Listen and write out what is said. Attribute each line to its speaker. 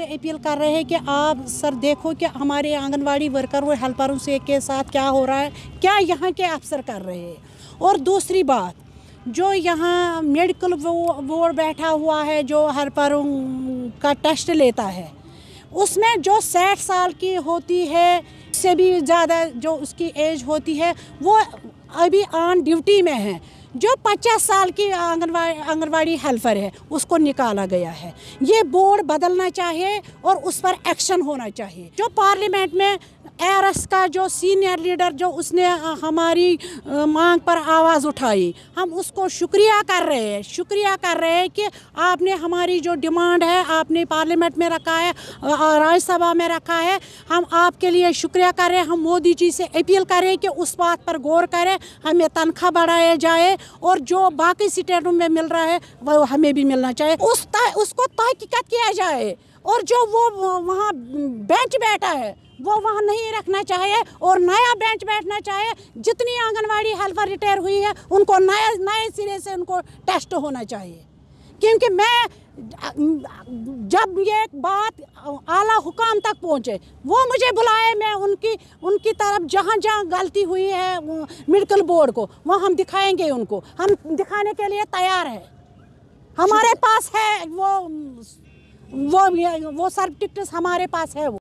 Speaker 1: से अपील कर रहे हैं कि आप सर देखो कि हमारे आंगनवाड़ी वर्कर और हेल्परों से के साथ क्या हो रहा है, क्या यहाँ के अफसर कर रहे हैं। और दूसरी बात, जो यहाँ मेडिकल बोर्ड बैठा हुआ है जो हेल्परों का टेस्ट लेता है, उसमें जो 60 साल की होती है से भी ज़्यादा जो उसकी एज होती है वो अभी ऑन ड्यूटी में है। जो 50 साल की आंगनवाड़ी हेल्पर है उसको निकाला गया है। ये बोर्ड बदलना चाहिए और उस पर एक्शन होना चाहिए। जो पार्लियामेंट में ARS का जो सीनियर लीडर जो उसने हमारी मांग पर आवाज़ उठाई, हम उसको शुक्रिया कर रहे हैं कि आपने हमारी जो डिमांड है आपने पार्लियामेंट में रखा है, राज्यसभा में रखा है। हम आपके लिए शुक्रिया कर रहे हैं। हम मोदी जी से अपील करें कि उस बात पर गौर करें, हमें तनख्वाह बढ़ाया जाए और जो बाकी स्टेटों में मिल रहा है वो हमें भी मिलना चाहिए। उसको तहकीकात किया जाए और जो वो वहाँ बेंच बैठा है वो वहाँ नहीं रखना चाहिए और नया बेंच बैठना चाहिए। जितनी आंगनवाड़ी हेल्पर रिटायर हुई है उनको नए सिरे से उनको टेस्ट होना चाहिए। क्योंकि मैं जब ये बात आला हुकाम तक पहुँचे वो मुझे बुलाए, मैं उनकी तरफ जहाँ जहाँ गलती हुई है मेडिकल बोर्ड को वहाँ हम दिखाएंगे, उनको हम दिखाने के लिए तैयार है। हमारे पास है वो सर्टिफिकेट हमारे पास है। वो